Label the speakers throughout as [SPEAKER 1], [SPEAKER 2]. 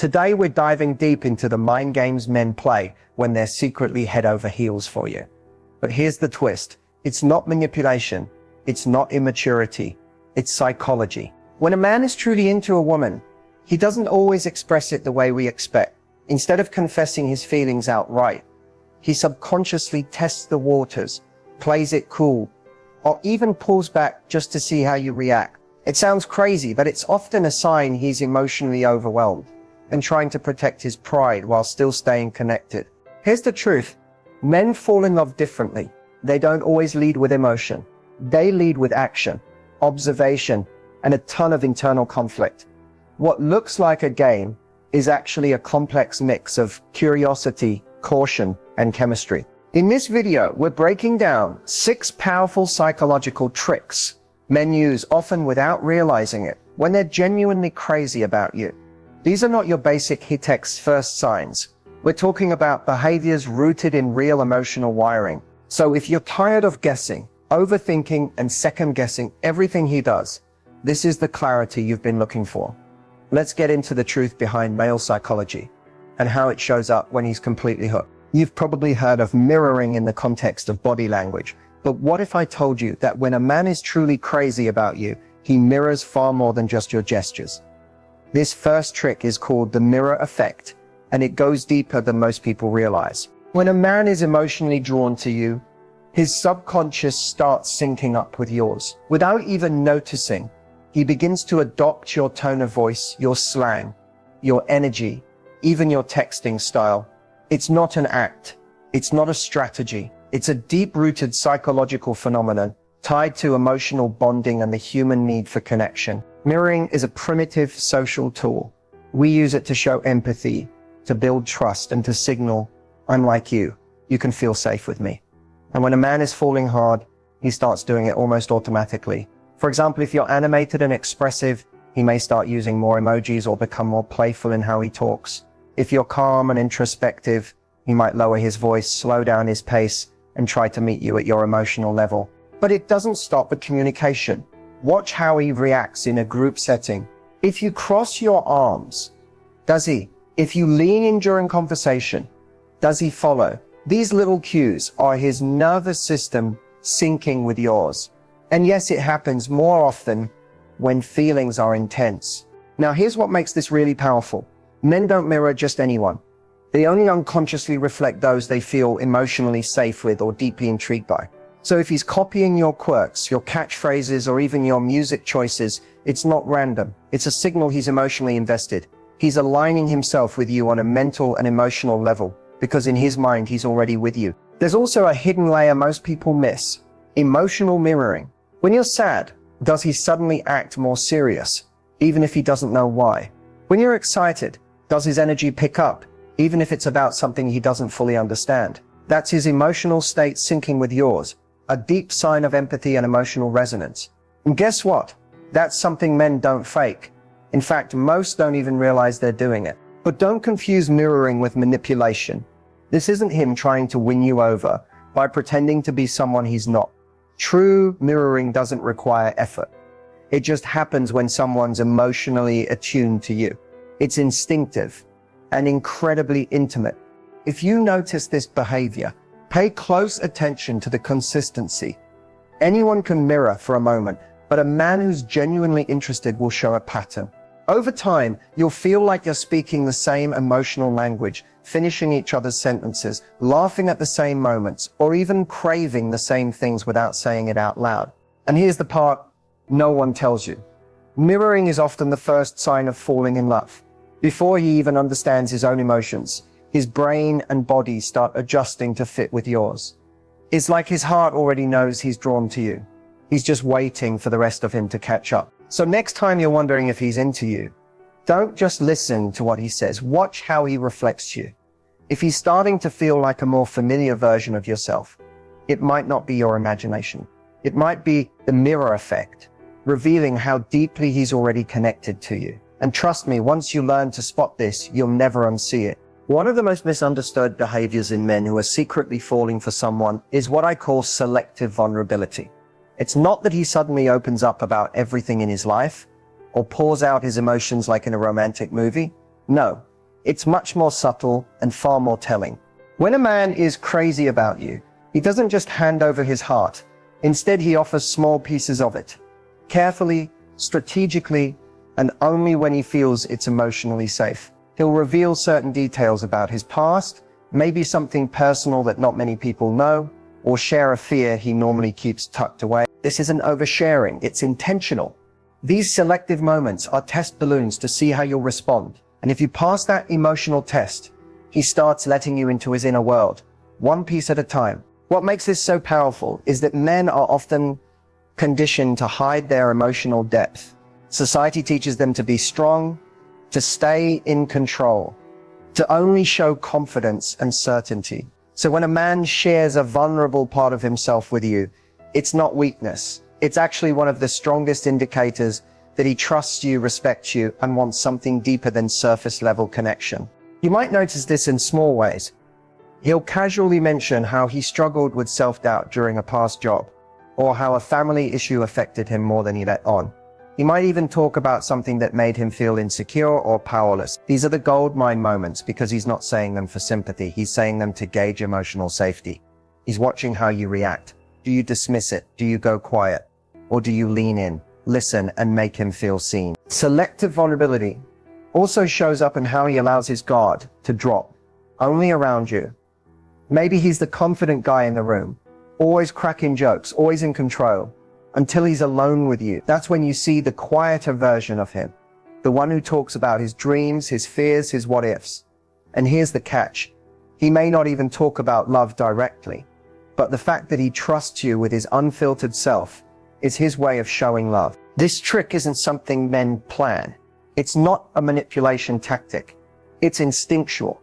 [SPEAKER 1] Today we're diving deep into the mind games men play when they're secretly head over heels for you. But here's the twist. It's not manipulation. It's not immaturity. It's psychology. When a man is truly into a woman, he doesn't always express it the way we expect. Instead of confessing his feelings outright, he subconsciously tests the waters, plays it cool, or even pulls back just to see how you react. It sounds crazy, but it's often a sign he's emotionally overwhelmed and trying to protect his pride while still staying connected. Here's the truth. Men fall in love differently. They don't always lead with emotion. They lead with action, observation, and a ton of internal conflict. What looks like a game is actually a complex mix of curiosity, caution, and chemistry. In this video, we're breaking down 6 powerful psychological tricks men use, often without realizing it, when they're genuinely crazy about you. These are not your basic hit-text first signs. We're talking about behaviors rooted in real emotional wiring. So if you're tired of guessing, overthinking, and second-guessing everything he does, this is the clarity you've been looking for. Let's get into the truth behind male psychology and how it shows up when he's completely hooked. You've probably heard of mirroring in the context of body language, but what if I told you that when a man is truly crazy about you, he mirrors far more than just your gestures? This first trick is called the mirror effect, and it goes deeper than most people realize. When a man is emotionally drawn to you, his subconscious starts syncing up with yours. Without even noticing, he begins to adopt your tone of voice, your slang, your energy, even your texting style. It's not an act. It's not a strategy. It's a deep-rooted psychological phenomenon tied to emotional bonding and the human need for connection. Mirroring is a primitive social tool. We use it to show empathy, to build trust, and to signal, I'm like you. You can feel safe with me. And when a man is falling hard, he starts doing it almost automatically. For example, if you're animated and expressive, he may start using more emojis or become more playful in how he talks. If you're calm and introspective, he might lower his voice, slow down his pace, and try to meet you at your emotional level. But it doesn't stop at communication. Watch how he reacts in a group setting. If you cross your arms, does he? If you lean in during conversation, does he follow? These little cues are his nervous system syncing with yours. And yes, it happens more often when feelings are intense. Now, here's what makes this really powerful. Men don't mirror just anyone. They only unconsciously reflect those they feel emotionally safe with or deeply intrigued by. So if he's copying your quirks, your catchphrases, or even your music choices, it's not random. It's a signal he's emotionally invested. He's aligning himself with you on a mental and emotional level, because in his mind, he's already with you. There's also a hidden layer most people miss: emotional mirroring. When you're sad, does he suddenly act more serious, even if he doesn't know why? When you're excited, does his energy pick up, even if it's about something he doesn't fully understand? That's his emotional state syncing with yours, a deep sign of empathy and emotional resonance. And guess what? That's something men don't fake. In fact, most don't even realize they're doing it. But don't confuse mirroring with manipulation. This isn't him trying to win you over by pretending to be someone he's not. True mirroring doesn't require effort. It just happens when someone's emotionally attuned to you. It's instinctive and incredibly intimate. If you notice this behavior, pay close attention to the consistency. Anyone can mirror for a moment, but a man who's genuinely interested will show a pattern. Over time, you'll feel like you're speaking the same emotional language, finishing each other's sentences, laughing at the same moments, or even craving the same things without saying it out loud. And here's the part no one tells you. Mirroring is often the first sign of falling in love. Before he even understands his own emotions, his brain and body start adjusting to fit with yours. It's like his heart already knows he's drawn to you. He's just waiting for the rest of him to catch up. So next time you're wondering if he's into you, don't just listen to what he says. Watch how he reflects you. If he's starting to feel like a more familiar version of yourself, it might not be your imagination. It might be the mirror effect, revealing how deeply he's already connected to you. And trust me, once you learn to spot this, you'll never unsee it. One of the most misunderstood behaviors in men who are secretly falling for someone is what I call selective vulnerability. It's not that he suddenly opens up about everything in his life or pours out his emotions like in a romantic movie. No, It's much more subtle and far more telling. When a man is crazy about you, he doesn't just hand over his heart. Instead, he offers small pieces of it. Carefully, strategically, and only when he feels it's emotionally safe. He'll reveal certain details about his past, maybe something personal that not many people know, or share a fear he normally keeps tucked away. This isn't oversharing, it's intentional. These selective moments are test balloons to see how you'll respond. And if you pass that emotional test, he starts letting you into his inner world, one piece at a time. What makes this so powerful is that men are often conditioned to hide their emotional depth. Society teaches them to be strong, to stay in control, to only show confidence and certainty. So when a man shares a vulnerable part of himself with you, it's not weakness. It's actually one of the strongest indicators that he trusts you, respects you, and wants something deeper than surface level connection. You might notice this in small ways. He'll casually mention how he struggled with self-doubt during a past job, or how a family issue affected him more than he let on. He might even talk about something that made him feel insecure or powerless. These are the goldmine moments because he's not saying them for sympathy. He's saying them to gauge emotional safety. He's watching how you react. Do you dismiss it? Do you go quiet? Or do you lean in, listen, and make him feel seen? Selective vulnerability also shows up in how he allows his guard to drop, only around you. Maybe he's the confident guy in the room, always cracking jokes, always in control, until he's alone with you. That's when you see the quieter version of him, the one who talks about his dreams, his fears, his what-ifs. And here's the catch. He may not even talk about love directly, but the fact that he trusts you with his unfiltered self is his way of showing love. This trick isn't something men plan. It's not a manipulation tactic. It's instinctual.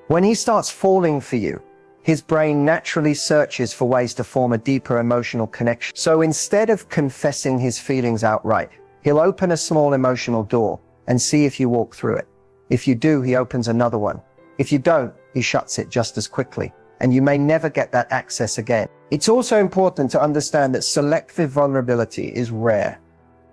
[SPEAKER 1] When he starts falling for you, his brain naturally searches for ways to form a deeper emotional connection. So instead of confessing his feelings outright, he'll open a small emotional door and see if you walk through it. If you do, he opens another one. If you don't, he shuts it just as quickly, and you may never get that access again. It's also important to understand that selective vulnerability is rare.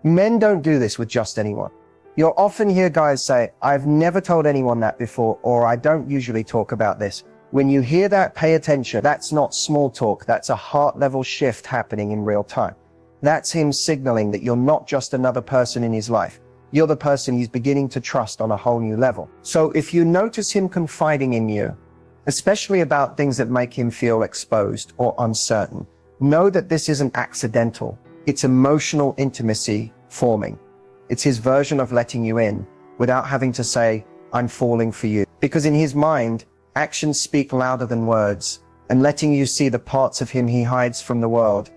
[SPEAKER 1] Men don't do this with just anyone. You'll often hear guys say, "I've never told anyone that before," or "I don't usually talk about this." When you hear that, pay attention. That's not small talk. That's a heart-level shift happening in real time. That's him signaling that you're not just another person in his life. You're the person he's beginning to trust on a whole new level. So if you notice him confiding in you, especially about things that make him feel exposed or uncertain, know that this isn't accidental. It's emotional intimacy forming. It's his version of letting you in without having to say, "I'm falling for you." Because in his mind, actions speak louder than words, and letting you see the parts of him he hides from the world,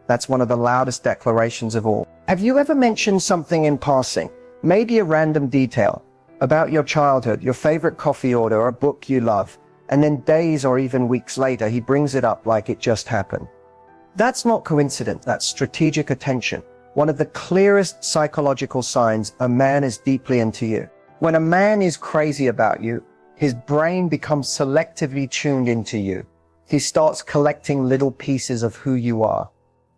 [SPEAKER 1] that's one of the loudest declarations of all. Have you ever mentioned something in passing, maybe a random detail, about your childhood, your favorite coffee order, or a book you love, and then days or even weeks later, he brings it up like it just happened? That's not coincidence, that's strategic attention. One of the clearest psychological signs a man is deeply into you. When a man is crazy about you, his brain becomes selectively tuned into you. He starts collecting little pieces of who you are.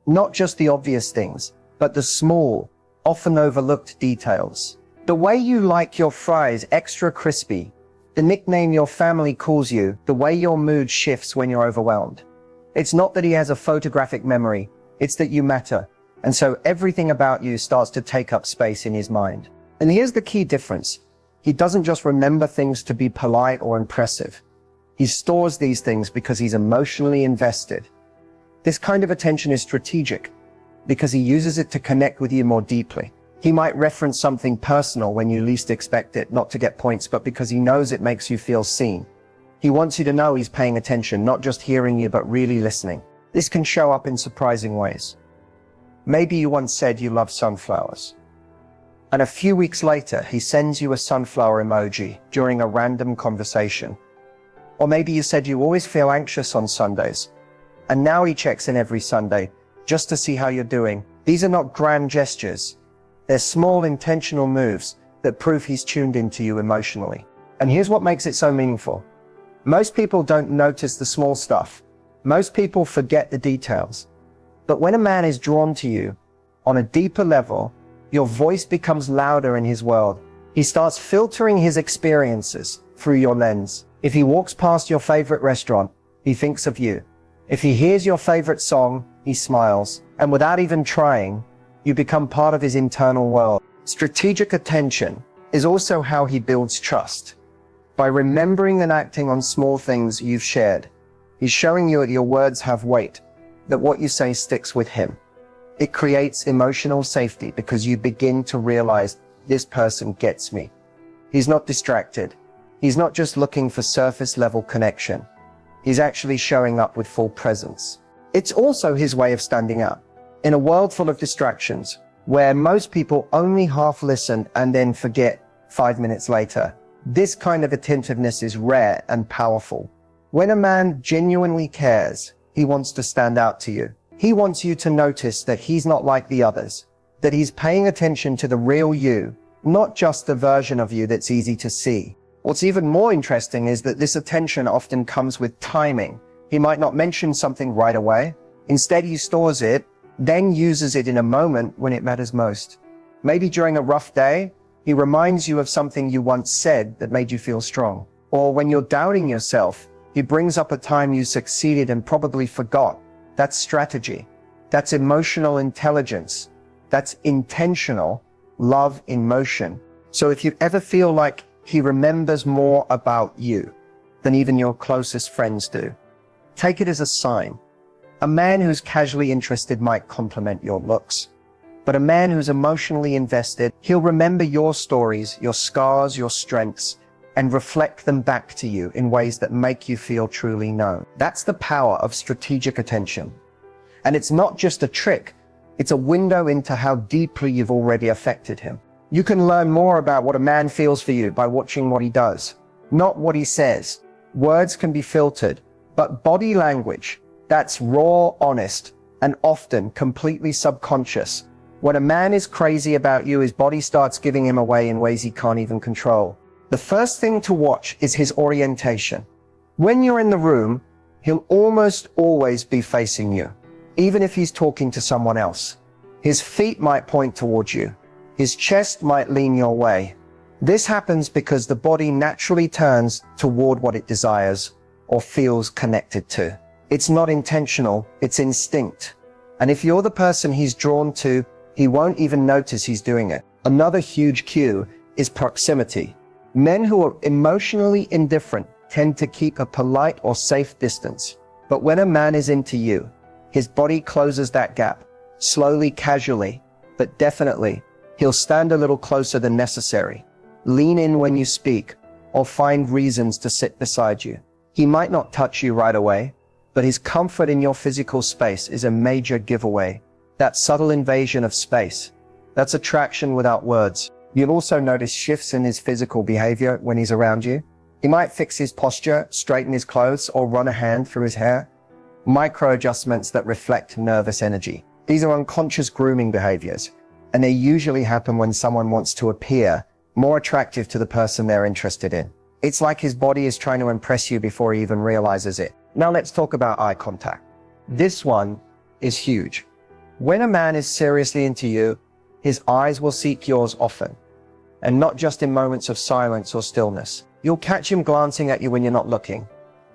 [SPEAKER 1] Not just the obvious things, but the small, often overlooked details. The way you like your fries extra crispy, the nickname your family calls you, the way your mood shifts when you're overwhelmed. It's not that he has a photographic memory, it's that you matter. And so everything about you starts to take up space in his mind. And here's the key difference. He doesn't just remember things to be polite or impressive. He stores these things because he's emotionally invested. This kind of attention is strategic because he uses it to connect with you more deeply. He might reference something personal when you least expect it, not to get points, but because he knows it makes you feel seen. He wants you to know he's paying attention, not just hearing you, but really listening. This can show up in surprising ways. Maybe you once said you love sunflowers, and a few weeks later, he sends you a sunflower emoji during a random conversation. Or maybe you said you always feel anxious on Sundays, and now he checks in every Sunday just to see how you're doing. These are not grand gestures. They're small intentional moves that prove he's tuned into you emotionally. And here's what makes it so meaningful. Most people don't notice the small stuff. Most people forget the details. But when a man is drawn to you on a deeper level, your voice becomes louder in his world. He starts filtering his experiences through your lens. If he walks past your favorite restaurant, he thinks of you. If he hears your favorite song, he smiles. And without even trying, you become part of his internal world. Strategic attention is also how he builds trust. By remembering and acting on small things you've shared, he's showing you that your words have weight, that what you say sticks with him. It creates emotional safety because you begin to realize this person gets me. He's not distracted. He's not just looking for surface level connection. He's actually showing up with full presence. It's also his way of standing out. In a world full of distractions, where most people only half listen and then forget 5 minutes later, this kind of attentiveness is rare and powerful. When a man genuinely cares, he wants to stand out to you. He wants you to notice that he's not like the others, that he's paying attention to the real you, not just the version of you that's easy to see. What's even more interesting is that this attention often comes with timing. He might not mention something right away. Instead, he stores it, then uses it in a moment when it matters most. Maybe during a rough day, he reminds you of something you once said that made you feel strong. Or when you're doubting yourself, he brings up a time you succeeded and probably forgot. That's strategy. That's emotional intelligence. That's intentional love in motion. So if you ever feel like he remembers more about you than even your closest friends do, take it as a sign. A man who's casually interested might compliment your looks, but a man who's emotionally invested, he'll remember your stories, your scars, your strengths, and reflect them back to you in ways that make you feel truly known. That's the power of strategic attention. And it's not just a trick, it's a window into how deeply you've already affected him. You can learn more about what a man feels for you by watching what he does, not what he says. Words can be filtered, but body language, that's raw, honest, and often completely subconscious. When a man is crazy about you, his body starts giving him away in ways he can't even control. The first thing to watch is his orientation. When you're in the room, he'll almost always be facing you, even if he's talking to someone else. His feet might point towards you. His chest might lean your way. This happens because the body naturally turns toward what it desires or feels connected to. It's not intentional, it's instinct. And if you're the person he's drawn to, he won't even notice he's doing it. Another huge cue is proximity. Men who are emotionally indifferent tend to keep a polite or safe distance. But when a man is into you, his body closes that gap, slowly, casually, but definitely. He'll stand a little closer than necessary, lean in when you speak, or find reasons to sit beside you. He might not touch you right away, but his comfort in your physical space is a major giveaway. That subtle invasion of space, that's attraction without words. You'll also notice shifts in his physical behavior when he's around you. He might fix his posture, straighten his clothes, or run a hand through his hair. Micro adjustments that reflect nervous energy. These are unconscious grooming behaviors, and they usually happen when someone wants to appear more attractive to the person they're interested in. It's like his body is trying to impress you before he even realizes it. Now let's talk about eye contact. This one is huge. When a man is seriously into you, his eyes will seek yours often, and not just in moments of silence or stillness. You'll catch him glancing at you when you're not looking,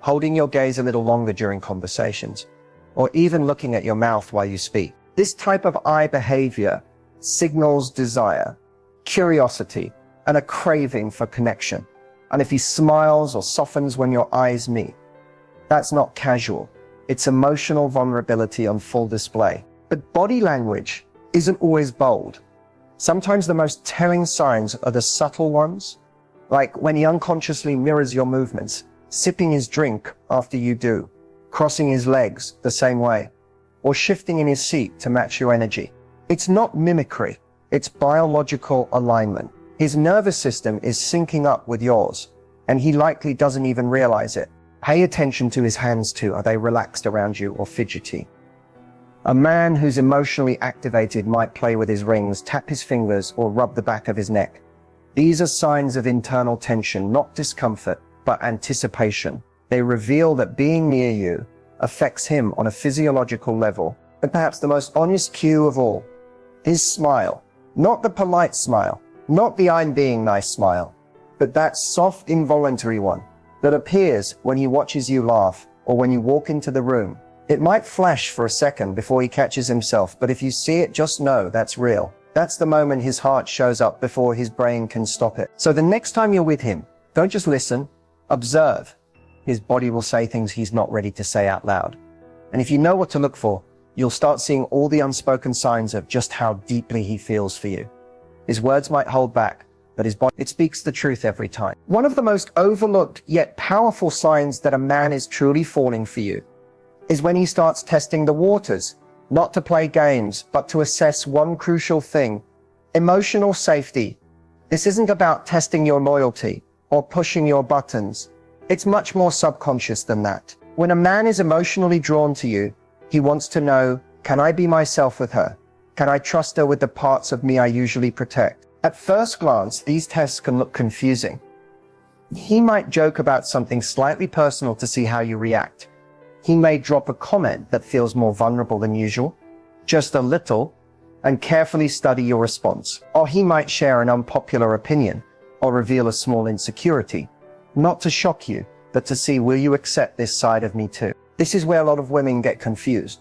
[SPEAKER 1] holding your gaze a little longer during conversations, or even looking at your mouth while you speak. This type of eye behavior signals desire, curiosity, and a craving for connection. And if he smiles or softens when your eyes meet, that's not casual. It's emotional vulnerability on full display. But body language isn't always bold. Sometimes the most telling signs are the subtle ones, like when he unconsciously mirrors your movements, sipping his drink after you do, crossing his legs the same way, or shifting in his seat to match your energy. It's not mimicry, it's biological alignment. His nervous system is syncing up with yours, and he likely doesn't even realize it. Pay attention to his hands too. Are they relaxed around you or fidgety? A man who's emotionally activated might play with his rings, tap his fingers, or rub the back of his neck. These are signs of internal tension, not discomfort, but anticipation. They reveal that being near you affects him on a physiological level. And perhaps the most honest cue of all, his smile. Not the polite smile, not the I'm being nice smile. but that soft, involuntary one that appears when he watches you laugh or when you walk into the room. It might flash for a second before he catches himself, but if you see it, just know that's real. That's the moment his heart shows up before his brain can stop it. So the next time you're with him, don't just listen, observe. His body will say things he's not ready to say out loud. And if you know what to look for, you'll start seeing all the unspoken signs of just how deeply he feels for you. His words might hold back, but his body, it speaks the truth every time. One of the most overlooked yet powerful signs that a man is truly falling for you is when he starts testing the waters, not to play games, but to assess one crucial thing: emotional safety. This isn't about testing your loyalty or pushing your buttons. It's much more subconscious than that. When a man is emotionally drawn to you, he wants to know, can I be myself with her? Can I trust her with the parts of me I usually protect? At first glance, these tests can look confusing. He might joke about something slightly personal to see how you react. He may drop a comment that feels more vulnerable than usual, just a little, and carefully study your response. Or he might share an unpopular opinion or reveal a small insecurity, not to shock you, but to see, will you accept this side of me too? This is where a lot of women get confused.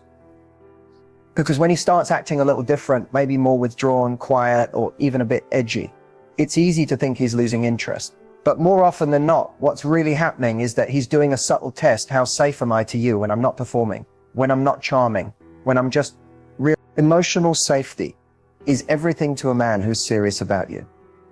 [SPEAKER 1] Because when he starts acting a little different, maybe more withdrawn, quiet, or even a bit edgy, it's easy to think he's losing interest. But more often than not, what's really happening is that he's doing a subtle test. How safe am I to you when I'm not performing, when I'm not charming, when I'm just real? Emotional safety is everything to a man who's serious about you.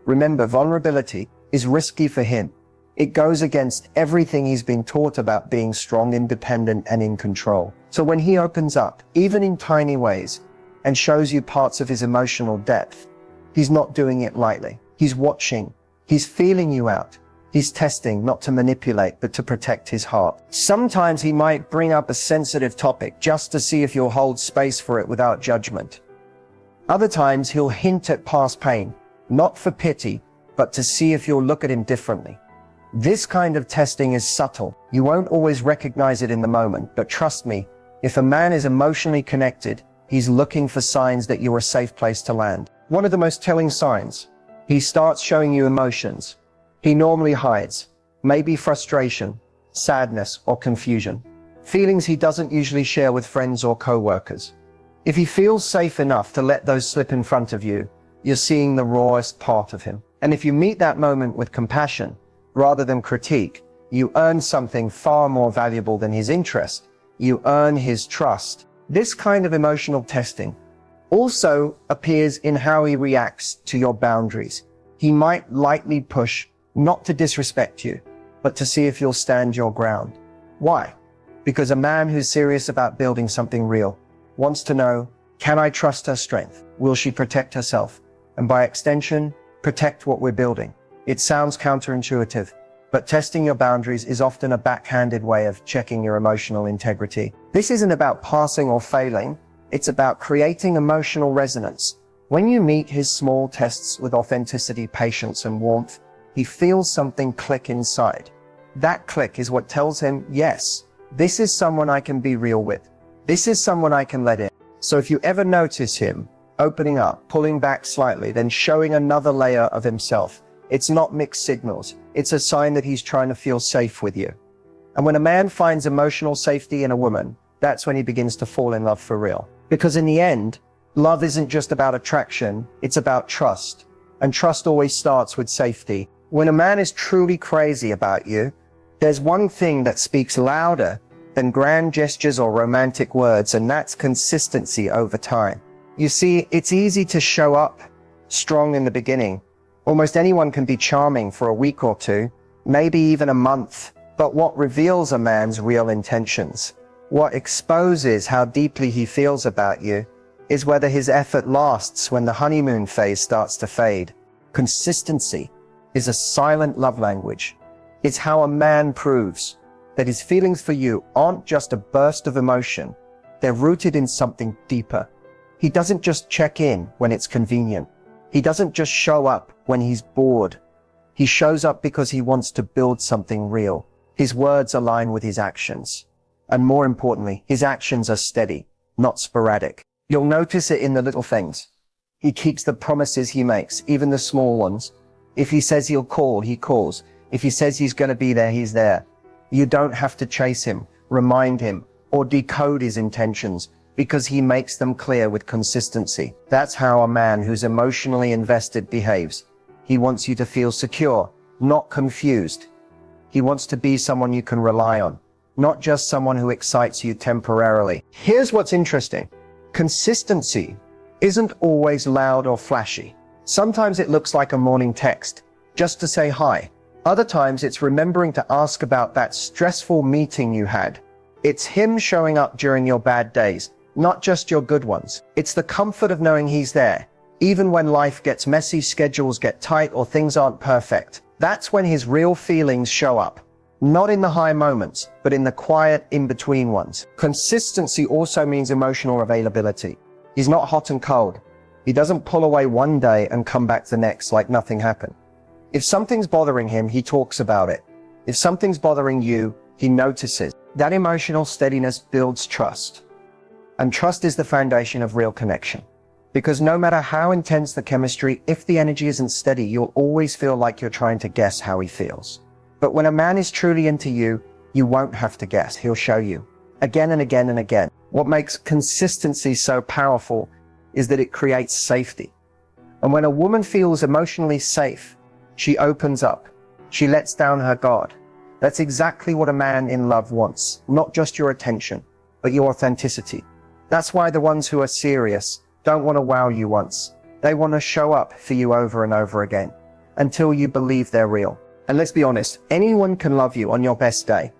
[SPEAKER 1] Remember, vulnerability is risky for him. It goes against everything he's been taught about being strong, independent, and in control. So when he opens up, even in tiny ways, and shows you parts of his emotional depth, he's not doing it lightly. He's watching. He's feeling you out. He's testing, not to manipulate, but to protect his heart. Sometimes he might bring up a sensitive topic just to see if you'll hold space for it without judgment. Other times he'll hint at past pain, not for pity, but to see if you'll look at him differently. This kind of testing is subtle. You won't always recognize it in the moment, but trust me, if a man is emotionally connected, he's looking for signs that you're a safe place to land. One of the most telling signs: he starts showing you emotions he normally hides, maybe frustration, sadness, or confusion. Feelings he doesn't usually share with friends or co-workers. If he feels safe enough to let those slip in front of you, you're seeing the rawest part of him. And if you meet that moment with compassion, rather than critique, you earn something far more valuable than his interest. You earn his trust. This kind of emotional testing also appears in how he reacts to your boundaries. He might lightly push, not to disrespect you, but to see if you'll stand your ground. Why? Because a man who's serious about building something real wants to know, can I trust her strength? Will she protect herself? And by extension, protect what we're building. It sounds counterintuitive, but testing your boundaries is often a backhanded way of checking your emotional integrity. This isn't about passing or failing. It's about creating emotional resonance. When you meet his small tests with authenticity, patience, and warmth, he feels something click inside. That click is what tells him, yes, this is someone I can be real with. This is someone I can let in. So if you ever notice him opening up, pulling back slightly, then showing another layer of himself, it's not mixed signals. It's a sign that he's trying to feel safe with you. And when a man finds emotional safety in a woman, that's when he begins to fall in love for real. Because in the end, love isn't just about attraction, it's about trust. And trust always starts with safety. When a man is truly crazy about you, there's one thing that speaks louder than grand gestures or romantic words, and that's consistency over time. You see, it's easy to show up strong in the beginning. Almost anyone can be charming for a week or two, maybe even a month. But what reveals a man's real intentions, what exposes how deeply he feels about you, is whether his effort lasts when the honeymoon phase starts to fade. Consistency is a silent love language. It's how a man proves that his feelings for you aren't just a burst of emotion. They're rooted in something deeper. He doesn't just check in when it's convenient. He doesn't just show up when he's bored. He shows up because he wants to build something real. His words align with his actions. And more importantly, his actions are steady, not sporadic. You'll notice it in the little things. He keeps the promises he makes, even the small ones. If he says he'll call, he calls. If he says he's going to be there, he's there. You don't have to chase him, remind him, or decode his intentions, because he makes them clear with consistency. That's how a man who's emotionally invested behaves. He wants you to feel secure, not confused. He wants to be someone you can rely on, not just someone who excites you temporarily. Here's what's interesting. Consistency isn't always loud or flashy. Sometimes it looks like a morning text, just to say hi. Other times it's remembering to ask about that stressful meeting you had. It's him showing up during your bad days, not just your good ones. It's the comfort of knowing he's there, even when life gets messy, schedules get tight, or things aren't perfect. That's when his real feelings show up. Not in the high moments, but in the quiet, in-between ones. Consistency also means emotional availability. He's not hot and cold. He doesn't pull away one day and come back the next like nothing happened. If something's bothering him, he talks about it. If something's bothering you, he notices. That emotional steadiness builds trust. And trust is the foundation of real connection. Because no matter how intense the chemistry, if the energy isn't steady, you'll always feel like you're trying to guess how he feels. But when a man is truly into you, you won't have to guess. He'll show you. Again and again and again. What makes consistency so powerful is that it creates safety. And when a woman feels emotionally safe, she opens up. She lets down her guard. That's exactly what a man in love wants. Not just your attention, but your authenticity. That's why the ones who are serious don't want to wow you once. They want to show up for you over and over again, until you believe they're real. And let's be honest, anyone can love you on your best day.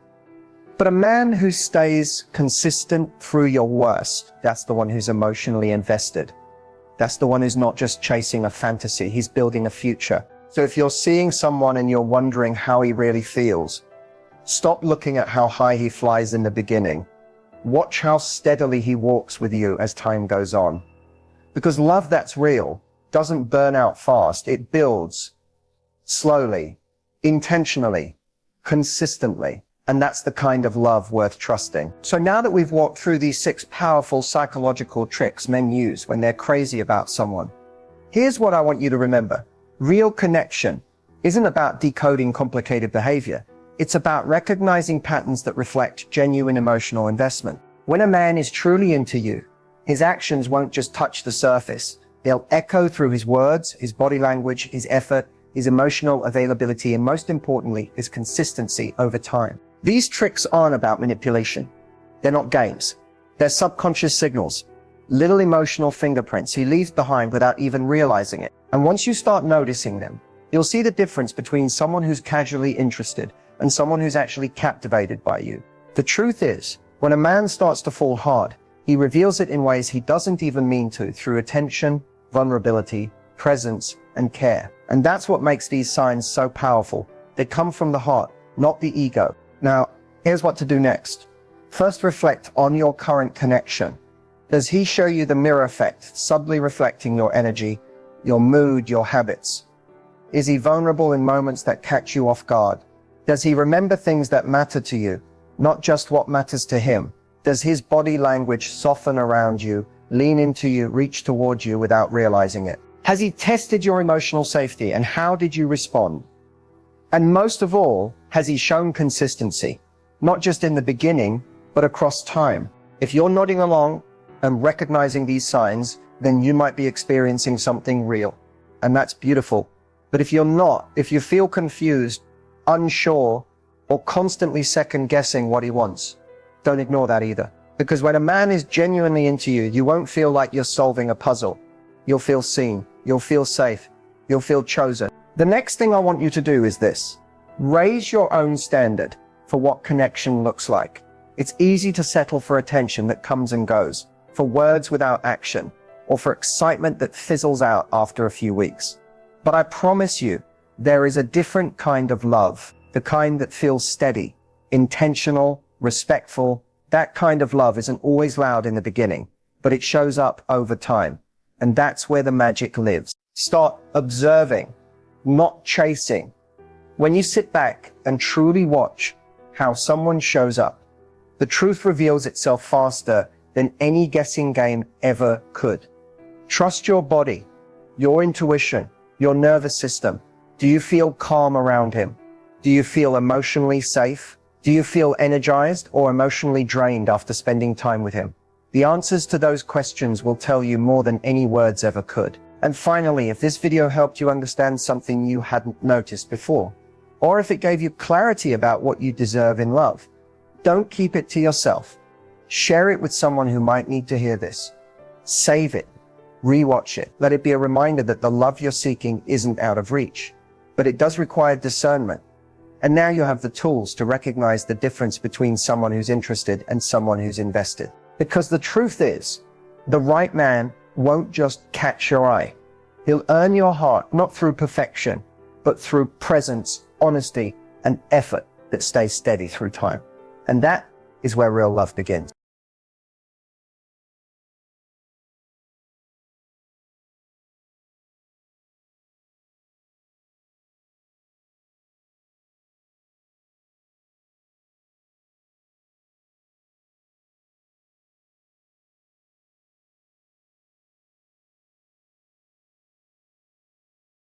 [SPEAKER 1] But a man who stays consistent through your worst, that's the one who's emotionally invested. That's the one who's not just chasing a fantasy, he's building a future. So if you're seeing someone and you're wondering how he really feels, stop looking at how high he flies in the beginning. Watch how steadily he walks with you as time goes on. Because love that's real doesn't burn out fast. It builds slowly, intentionally, consistently. And that's the kind of love worth trusting. So now that we've walked through these 6 powerful psychological tricks men use when they're crazy about someone, here's what I want you to remember. Real connection isn't about decoding complicated behavior. It's about recognizing patterns that reflect genuine emotional investment. When a man is truly into you, his actions won't just touch the surface. They'll echo through his words, his body language, his effort, his emotional availability, and most importantly, his consistency over time. These tricks aren't about manipulation. They're not games. They're subconscious signals, little emotional fingerprints he leaves behind without even realizing it. And once you start noticing them, you'll see the difference between someone who's casually interested and someone who's actually captivated by you. The truth is, when a man starts to fall hard, he reveals it in ways he doesn't even mean to, through attention, vulnerability, presence, and care. And that's what makes these signs so powerful. They come from the heart, not the ego. Now, here's what to do next. First, reflect on your current connection. Does he show you the mirror effect, subtly reflecting your energy, your mood, your habits? Is he vulnerable in moments that catch you off guard? Does he remember things that matter to you, not just what matters to him? Does his body language soften around you, lean into you, reach towards you without realizing it? Has he tested your emotional safety, and how did you respond? And most of all, has he shown consistency, not just in the beginning, but across time? If you're nodding along and recognizing these signs, then you might be experiencing something real. And that's beautiful. But if you're not, if you feel confused, unsure, or constantly second guessing what he wants, don't ignore that either. Because when a man is genuinely into you, you won't feel like you're solving a puzzle. You'll feel seen. You'll feel safe. You'll feel chosen. The next thing I want you to do is this. Raise your own standard for what connection looks like. It's easy to settle for attention that comes and goes, for words without action, or for excitement that fizzles out after a few weeks. But I promise you, there is a different kind of love, the kind that feels steady, intentional, respectful. That kind of love isn't always loud in the beginning, but it shows up over time. And that's where the magic lives. Start observing, not chasing. When you sit back and truly watch how someone shows up, the truth reveals itself faster than any guessing game ever could. Trust your body, your intuition, your nervous system, Do you feel calm around him? Do you feel emotionally safe? Do you feel energized or emotionally drained after spending time with him? The answers to those questions will tell you more than any words ever could. And finally, if this video helped you understand something you hadn't noticed before, or if it gave you clarity about what you deserve in love, don't keep it to yourself. Share it with someone who might need to hear this. Save it. Rewatch it. Let it be a reminder that the love you're seeking isn't out of reach, but it does require discernment. And now you have the tools to recognize the difference between someone who's interested and someone who's invested. Because the truth is, the right man won't just catch your eye. He'll earn your heart, not through perfection, but through presence, honesty, and effort that stays steady through time. And that is where real love begins.